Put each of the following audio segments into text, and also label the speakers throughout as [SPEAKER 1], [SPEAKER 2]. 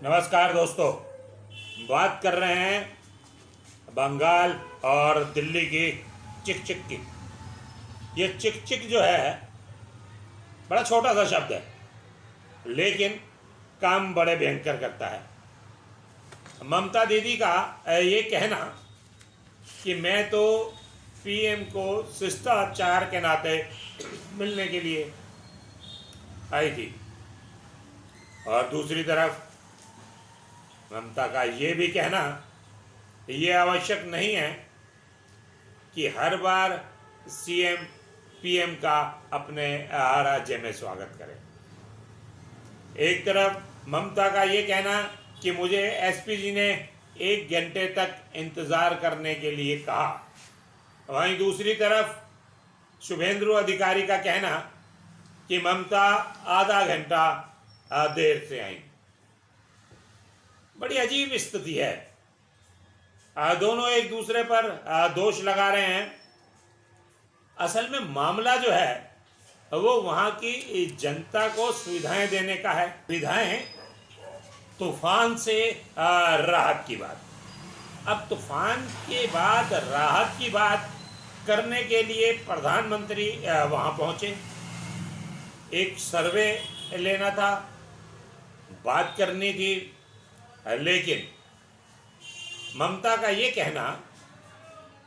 [SPEAKER 1] नमस्कार दोस्तों, बात कर रहे हैं बंगाल और दिल्ली की चिक चिक की। ये चिक चिक जो है बड़ा छोटा सा शब्द है, लेकिन काम बड़े भयंकर करता है। ममता दीदी का ये कहना कि मैं तो पीएम को शिष्टाचार के नाते मिलने के लिए आई थी, और दूसरी तरफ ममता का ये भी कहना ये आवश्यक नहीं है कि हर बार सीएम पीएम का अपने राज्य में स्वागत करें। एक तरफ ममता का ये कहना कि मुझे एसपी जी ने 1 घंटे तक इंतज़ार करने के लिए कहा, वहीं दूसरी तरफ शुभेंदु अधिकारी का कहना कि ममता आधा घंटा देर से आई। बड़ी अजीब स्थिति है। दोनों एक दूसरे पर दोष लगा रहे हैं। असल में मामला जो है वो वहाँ की जनता को सुविधाएं देने का है। सुविधाएं तूफान से राहत की बात। अब तूफान के बाद राहत की बात करने के लिए प्रधानमंत्री वहाँ पहुँचे, एक सर्वे लेना था, बात करनी थी, लेकिन ममता का ये कहना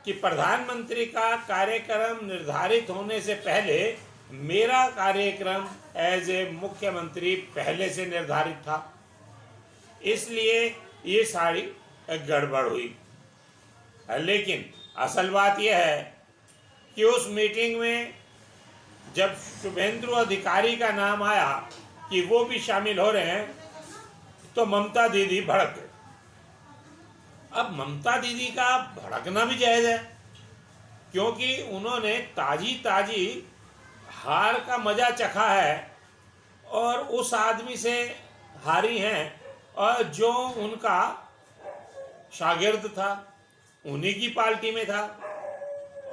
[SPEAKER 1] कि प्रधानमंत्री का कार्यक्रम निर्धारित होने से पहले मेरा कार्यक्रम एज ए मुख्यमंत्री पहले से निर्धारित था, इसलिए ये सारी गड़बड़ हुई। लेकिन असल बात यह है कि उस मीटिंग में जब शुभेंदु अधिकारी का नाम आया कि वो भी शामिल हो रहे हैं, तो ममता दीदी भड़क गई। अब ममता दीदी का भड़कना भी जायज़ है, क्योंकि उन्होंने ताजी ताजी हार का मजा चखा है और उस आदमी से हारी हैं और जो उनका शागिर्द था, उन्हीं की पार्टी में था,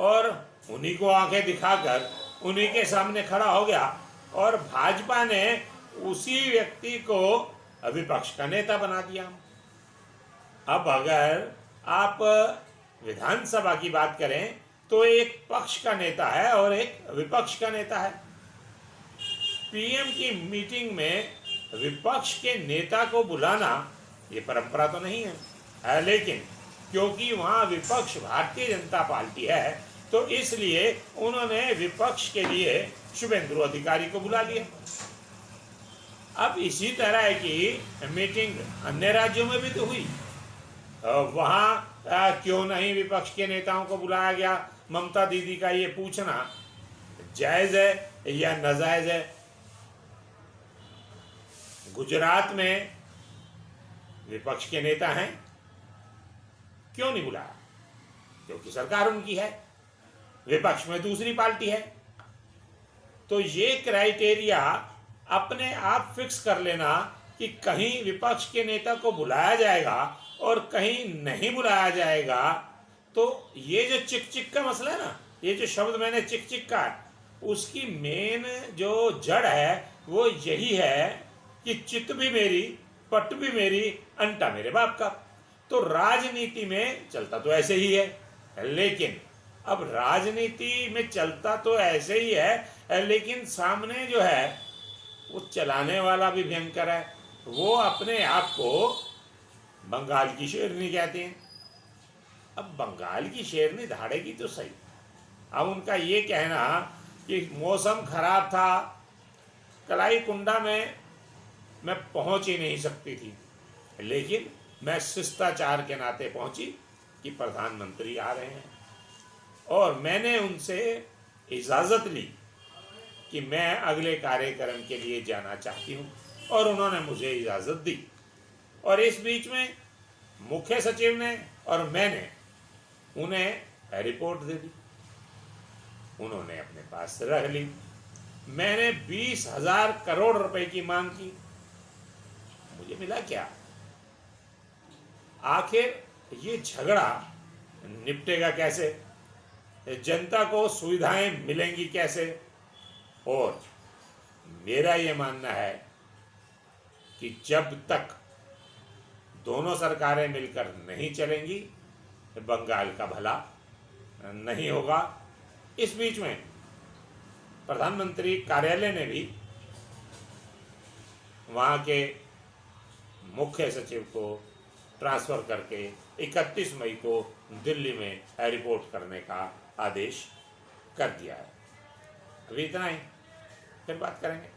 [SPEAKER 1] और उन्हीं को आंखें दिखाकर उन्हीं के सामने खड़ा हो गया, और भाजपा ने उसी व्यक्ति को विपक्ष का नेता बना दिया। अब अगर आप विधानसभा की बात करें तो एक पक्ष का नेता है और एक विपक्ष का नेता है। पीएम की मीटिंग में विपक्ष के नेता को बुलाना ये परंपरा तो नहीं है, लेकिन क्योंकि वहाँ विपक्ष भारतीय जनता पार्टी है, तो इसलिए उन्होंने विपक्ष के लिए शुभेंदु अधिकारी को बुला लिया। अब इसी तरह की मीटिंग अन्य राज्यों में भी तो हुई, वहाँ क्यों नहीं विपक्ष के नेताओं को बुलाया गया? ममता दीदी का ये पूछना जायज़ है या नाजायज़ है? गुजरात में विपक्ष के नेता हैं, क्यों नहीं बुलाया? क्योंकि सरकार उनकी है, विपक्ष में दूसरी पार्टी है। तो ये क्राइटेरिया अपने आप फिक्स कर लेना कि कहीं विपक्ष के नेता को बुलाया जाएगा और कहीं नहीं बुलाया जाएगा, तो ये जो चिक चिक का मसला है ना, ये जो शब्द मैंने चिक चिक का, उसकी मेन जो जड़ है वो यही है कि चित भी मेरी, पट भी मेरी, अंटा मेरे बाप का। तो राजनीति में चलता तो ऐसे ही है, लेकिन अब राजनीति में चलता तो ऐसे ही है, लेकिन सामने जो है वो चलाने वाला भी भयंकर है। वो अपने आप को बंगाल की शेरनी कहते हैं। अब बंगाल की शेरनी धाड़ेगी तो सही। अब उनका ये कहना कि मौसम खराब था, कलाई कुंडा में मैं पहुंच ही नहीं सकती थी, लेकिन मैं शिष्टाचार के नाते पहुंची कि प्रधानमंत्री आ रहे हैं, और मैंने उनसे इजाज़त ली कि मैं अगले कार्यक्रम के लिए जाना चाहती हूँ, और उन्होंने मुझे इजाज़त दी। और इस बीच में मुख्य सचिव ने और मैंने उन्हें रिपोर्ट दे दी, उन्होंने अपने पास रख ली। मैंने 20,000 करोड़ रुपए की मांग की, मुझे मिला क्या? आखिर ये झगड़ा निपटेगा कैसे? जनता को सुविधाएं मिलेंगी कैसे? और मेरा ये मानना है कि जब तक दोनों सरकारें मिलकर नहीं चलेंगी, बंगाल का भला नहीं होगा। इस बीच में प्रधानमंत्री कार्यालय ने भी वहाँ के मुख्य सचिव को ट्रांसफ़र करके 31 मई को दिल्ली में रिपोर्ट करने का आदेश कर दिया है। अभी इतना ही, फिर बात करेंगे।